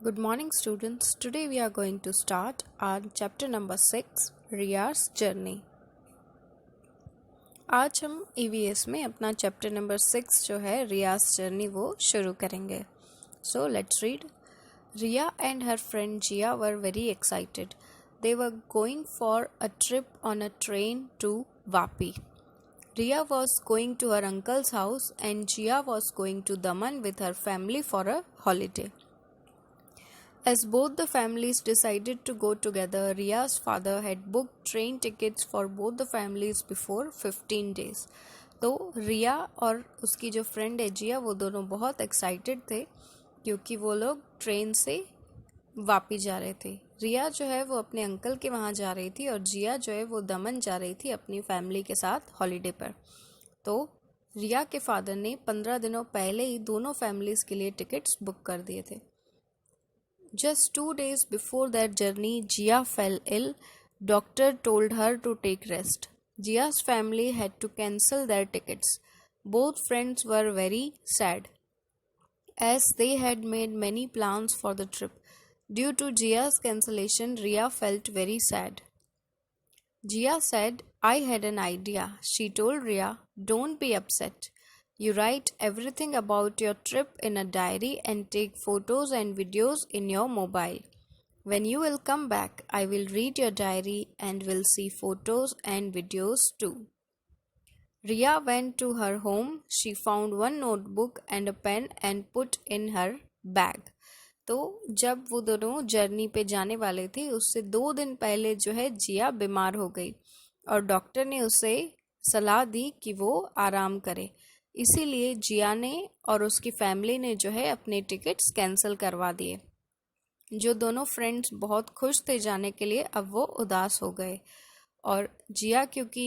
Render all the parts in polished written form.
Good morning, students. Today we are going to start on chapter number 6, Riya's Journey. आज हम EVS में अपना chapter number 6 जो है रियाज जर्नी वो शुरू करेंगे. So let's read. Riya and her friend Jia were very excited. They were going for a trip on a train to Vapi. Riya was going to her uncle's house and Jia was going to Daman with her family for a holiday. As both the families decided to go together, Riya's father had booked train tickets for both the families before 15 days. तो रिया और उसकी जो friend है जिया वो दोनों बहुत excited थे क्योंकि वो लोग ट्रेन से वापी जा रहे थे. रिया जो है वो अपने अंकल के वहाँ जा रही थी और जिया जो है वो दमन जा रही थी अपनी फैमिली के साथ हॉलीडे पर. तो रिया के फादर ने 15 दिनों पहले ही दोनों फैमिलीज़ के लिए टिकट्स बुक कर दिए थे. Just 2 days before their journey, Jia fell ill. Doctor told her to take rest. Jia's family had to cancel their tickets. Both friends were very sad, as they had made many plans for the trip. Due to Jia's cancellation, Ria felt very sad. Jia said, I had an idea. She told Ria, don't be upset. You write everything about your trip in a diary and take photos and videos in your mobile. When you will come back, I will read your diary and will see photos and videos too. Ria went to her home. She found one notebook and a pen and put in her bag. तो जब वो दोनों journey पे जाने वाले थे उससे 2 दिन पहले जो है जिया बीमार हो गई और डॉक्टर ने उसे सलाह दी कि वो आराम करे. इसीलिए जिया ने और उसकी फैमिली ने जो है अपने टिकट्स कैंसिल करवा दिए. जो दोनों फ्रेंड्स बहुत खुश थे जाने के लिए अब वो उदास हो गए और जिया क्योंकि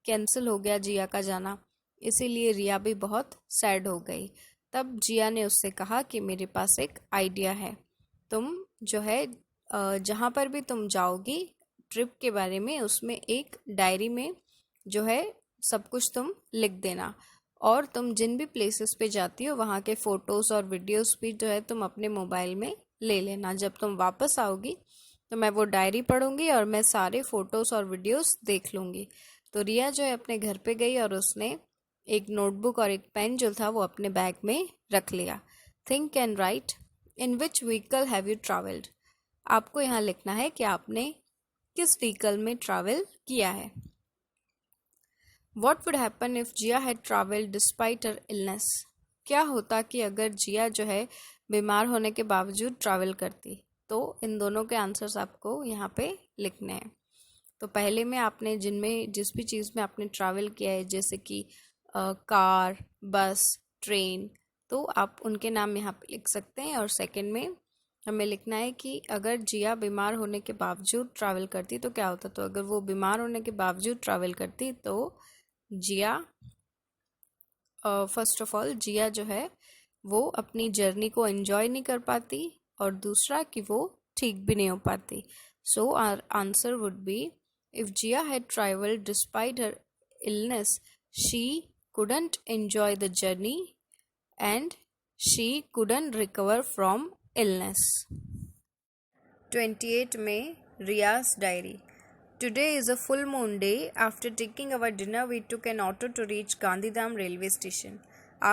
कैंसिल हो गया जिया का जाना इसीलिए रिया भी बहुत सैड हो गई. तब जिया ने उससे कहा कि मेरे पास एक आइडिया है. तुम जो है जहाँ पर भी तुम जाओगी ट्रिप के बारे में उसमें एक डायरी में जो है सब कुछ तुम लिख देना और तुम जिन भी प्लेसेस पे जाती हो वहाँ के फ़ोटोज़ और वीडियोस भी जो है तुम अपने मोबाइल में ले लेना. जब तुम वापस आओगी तो मैं वो डायरी पढ़ूंगी और मैं सारे फ़ोटोज़ और वीडियोस देख लूँगी. तो रिया जो है अपने घर पे गई और उसने एक नोटबुक और एक पेन जो था वो अपने बैग में रख लिया. Think and right in which vehicle have you travelled. आपको यहाँ लिखना है कि आपने किस व्हीकल में ट्रैवल किया है. What would happen if Jia had traveled despite her illness? क्या होता कि अगर जिया जो है बीमार होने के बावजूद ट्रैवल करती. तो इन दोनों के आंसर्स आपको यहाँ पे लिखने हैं. तो पहले में आपने जिस भी चीज़ में आपने ट्रैवल किया है जैसे कि कार, बस, ट्रेन, तो आप उनके नाम यहाँ पे लिख सकते हैं. और सेकंड में हमें लिखना है कि अगर जिया बीमार होने के बावजूद ट्रैवल करती तो क्या होता. तो अगर वो बीमार होने के बावजूद ट्रैवल करती तो जिया फर्स्ट ऑफ ऑल जिया जो है वो अपनी जर्नी को एंजॉय नहीं कर पाती और दूसरा कि वो ठीक भी नहीं हो पाती. So our answer would be if Jiya had travelled despite her illness she couldn't enjoy the journey and she couldn't recover from illness. 28 May, Riya's diary. Today is a full moon day. After taking our dinner, we took an auto to reach Gandhidham railway station.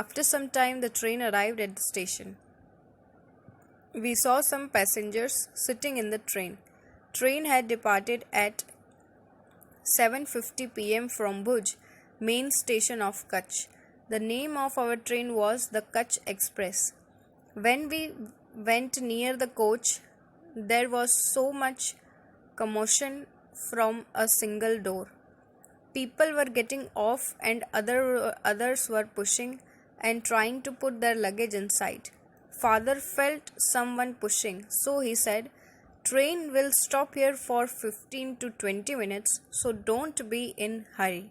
After some time, the train arrived at the station. We saw some passengers sitting in the train. Train had departed at 7:50 p.m. from Bhuj, main station of Kutch. The name of our train was the Kutch Express. When we went near the coach, there was so much commotion from a single door. People were getting off and others were pushing and trying to put their luggage inside. Father felt someone pushing, so he said, train will stop here for 15 to 20 minutes, so don't be in hurry.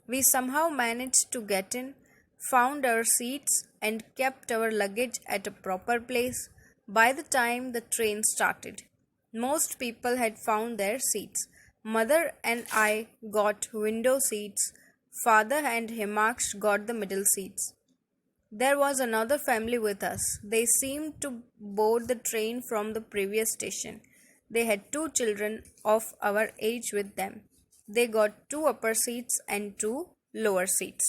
We somehow managed to get in, found our seats and kept our luggage at a proper place. By the time the train started, most people had found their seats. Mother and I got window seats. Father and Himaksh got the middle seats. There was another family with us. They seemed to board the train from the previous station. They had 2 children of our age with them. They got 2 upper seats and 2 lower seats.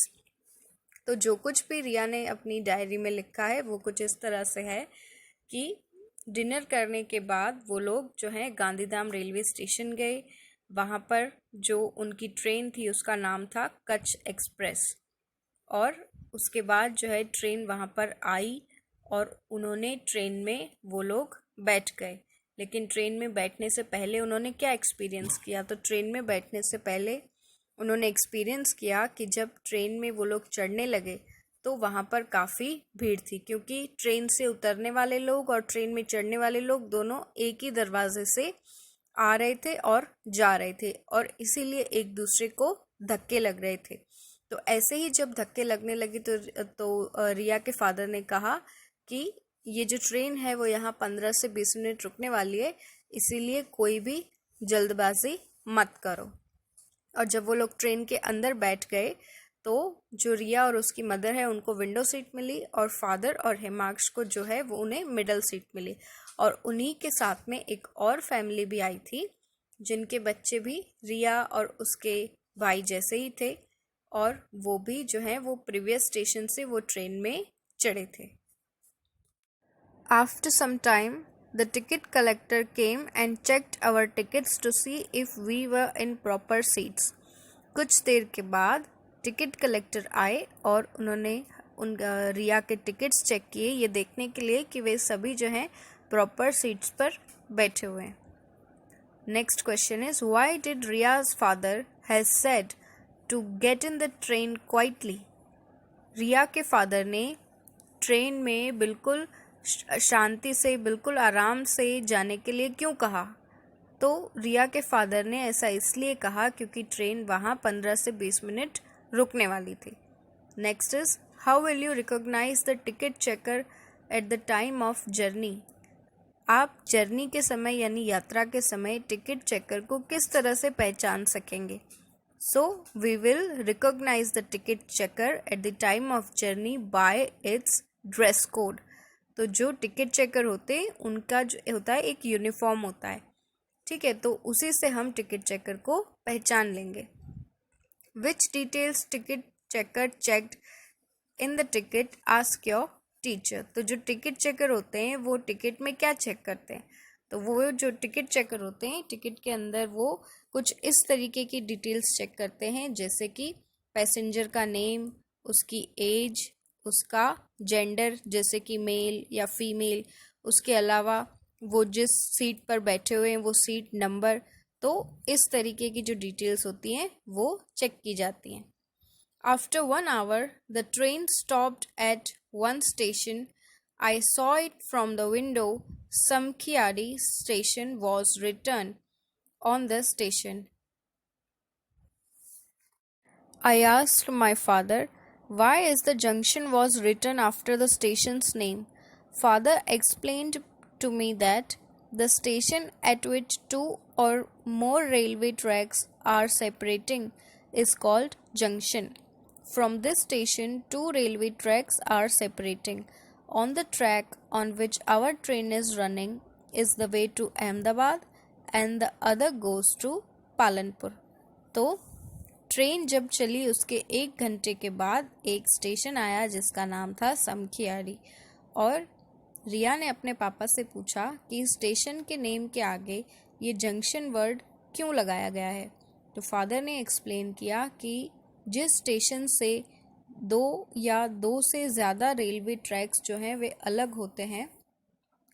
तो जो कुछ भी रिया ने अपनी diary में लिखा है वो कुछ इस तरह से है कि डिनर करने के बाद वो लोग जो है गांधीधाम रेलवे स्टेशन गए. वहाँ पर जो उनकी ट्रेन थी उसका नाम था कच्छ एक्सप्रेस. और उसके बाद जो है ट्रेन वहाँ पर आई और उन्होंने ट्रेन में वो लोग बैठ गए. लेकिन ट्रेन में बैठने से पहले उन्होंने क्या एक्सपीरियंस किया? तो ट्रेन में बैठने से पहले उन्होंने एक्सपीरियंस किया कि जब ट्रेन में वो लोग चढ़ने लगे तो वहाँ पर काफ़ी भीड़ थी, क्योंकि ट्रेन से उतरने वाले लोग और ट्रेन में चढ़ने वाले लोग दोनों एक ही दरवाजे से आ रहे थे और जा रहे थे, और इसीलिए एक दूसरे को धक्के लग रहे थे. तो ऐसे ही जब धक्के लगने लगे तो रिया के फादर ने कहा कि ये जो ट्रेन है वो यहाँ 15 से 20 मिनट रुकने वाली है, इसीलिए कोई भी जल्दबाजी मत करो. और जब वो लोग ट्रेन के अंदर बैठ गए तो जो रिया और उसकी मदर है उनको विंडो सीट मिली, और फादर और हेमांश को जो है वो उन्हें मिडल सीट मिली. और उन्हीं के साथ में एक और फैमिली भी आई थी जिनके बच्चे भी रिया और उसके भाई जैसे ही थे, और वो भी जो है वो प्रीवियस स्टेशन से वो ट्रेन में चढ़े थे. After some time, the ticket collector came and checked our tickets to see if we were in proper seats. कुछ देर के बाद टिकट कलेक्टर आए और उन्होंने रिया के टिकट्स चेक किए, ये देखने के लिए कि वे सभी जो हैं प्रॉपर सीट्स पर बैठे हुए हैं. Next question is, why did Riya's father has said to get in the train quietly? Riya के फादर ने ट्रेन में बिल्कुल शांति से, बिल्कुल आराम से जाने के लिए क्यों कहा? तो रिया के फादर ने ऐसा इसलिए कहा क्योंकि ट्रेन वहाँ 15 से 20 मिनट रुकने वाली थी. Next is, how will you recognise the ticket checker at the time of journey? आप जर्नी के समय यानी यात्रा के समय टिकट चेकर को किस तरह से पहचान सकेंगे? So we will recognise the ticket checker at the time of journey by its dress code. तो जो टिकट चेकर होते हैं उनका जो होता है एक यूनिफॉर्म होता है, ठीक है, तो उसी से हम टिकट चेकर को पहचान लेंगे. Which details ticket checker checked in the ticket, ask your teacher. तो जो टिकट चेकर होते हैं वो टिकट में क्या चेक करते हैं? तो वो जो टिकट चेकर होते हैं टिकट के अंदर वो कुछ इस तरीके की डिटेल्स चेक करते हैं, जैसे कि पैसेंजर का नेम, उसकी एज, उसका जेंडर जैसे कि मेल या फीमेल, उसके अलावा वो जिस सीट पर बैठे हुए हैं वो सीट नंबर. तो इस तरीके की जो डिटेल्स होती हैं वो चेक की जाती हैं. After 1 hour, the train stopped at one station. I saw it from the window. Samkhiadi station was written on the station. I asked my father why is the junction was written after the station's name. Father explained to me that the station at which 2 or more railway tracks are separating is called junction. From this station, 2 railway tracks are separating. On the track on which our train is running is the way to Ahmedabad and the other goes to Palanpur. तो train जब चली उसके 1 घंटे के बाद एक station आया जिसका नाम था समखियाड़ी, और रिया ने अपने पापा से पूछा कि स्टेशन के नेम के आगे ये जंक्शन वर्ड क्यों लगाया गया है. तो फादर ने एक्सप्लेन किया कि जिस स्टेशन से 2 से ज़्यादा रेलवे ट्रैक्स जो हैं वे अलग होते हैं,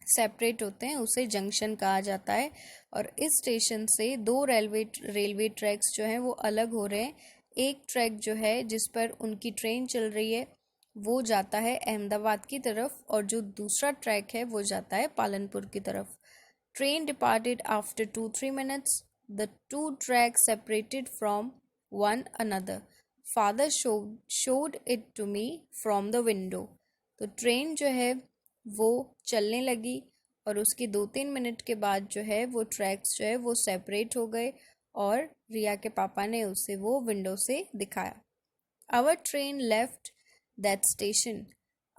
सेपरेट होते हैं, उसे जंक्शन कहा जाता है. और इस स्टेशन से 2 रेलवे ट्रैक्स जो हैं वो अलग हो रहे हैं. एक ट्रैक जो है जिस पर उनकी ट्रेन चल रही है वो जाता है अहमदाबाद की तरफ, और जो दूसरा ट्रैक है वो जाता है पालनपुर की तरफ. Train departed after 2-3 minutes. The 2 tracks separated from one another. Father showed it to me from the window. तो ट्रेन जो है वो चलने लगी और उसकी 2-3 मिनट के बाद जो है वो ट्रैक्स जो है वो सेपरेट हो गए, और रिया के पापा ने उसे वो विंडो से दिखाया. Our train left that station.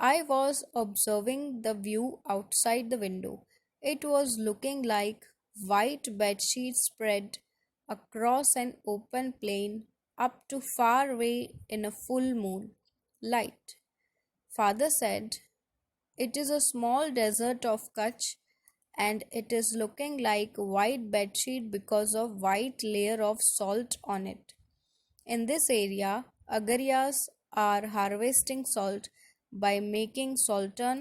I was observing the view outside the window. It was looking like white bedsheets spread across an open plain up to far away in a full moon light. Father said, "It is a small desert of Kutch and it is looking like a white bedsheet because of white layer of salt on it. In this area, Agarias are harvesting salt by making saltern.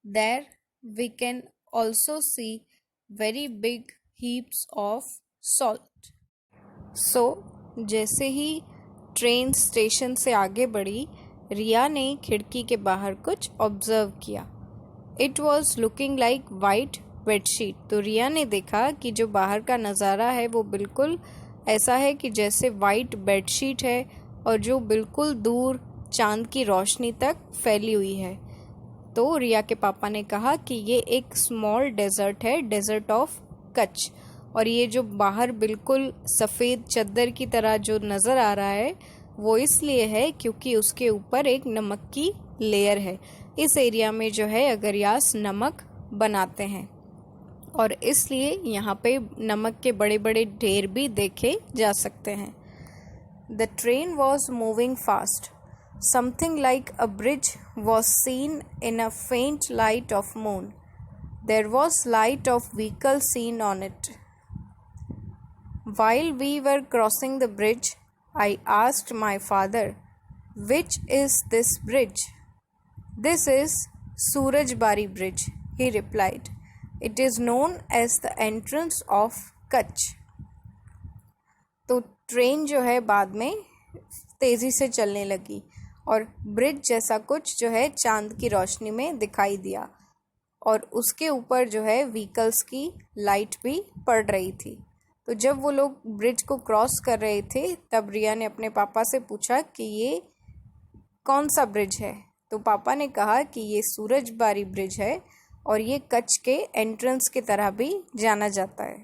There we can also see very big heaps of salt." सो जैसे ही train station से आगे बढ़ी, रिया ने खिड़की के बाहर कुछ observe किया. It was looking like white bedsheet. तो रिया ने देखा कि जो बाहर का नज़ारा है वो बिल्कुल ऐसा है कि जैसे वाइट बेडशीट है और जो बिल्कुल दूर चांद की रोशनी तक फैली हुई है. तो रिया के पापा ने कहा कि ये एक स्मॉल डेजर्ट है, डेजर्ट ऑफ कच्छ. और ये जो बाहर बिल्कुल सफ़ेद चद्दर की तरह जो नज़र आ रहा है वो इसलिए है क्योंकि उसके ऊपर एक नमक की लेयर है. इस एरिया में जो है अगरियास नमक बनाते हैं और इसलिए यहाँ पे नमक के बड़े बड़े ढेर भी देखे जा सकते हैं. The train was moving fast. Something like a bridge was seen in a faint light of moon. There was light of vehicle seen on it. While we were crossing the bridge, I asked my father, "Which is this bridge?" "This is Surajbari Bridge," he replied. "It is known as the entrance of Kutch." तो train जो है बाद में तेज़ी से चलने लगी और ब्रिज जैसा कुछ जो है चांद की रोशनी में दिखाई दिया और उसके ऊपर जो है व्हीकल्स की लाइट भी पड़ रही थी. तो जब वो लोग ब्रिज को क्रॉस कर रहे थे तब रिया ने अपने पापा से पूछा कि ये कौन सा ब्रिज है. तो पापा ने कहा कि ये सूरजबारी ब्रिज है और ये कच्छ के एंट्रेंस की तरह भी जाना जाता है.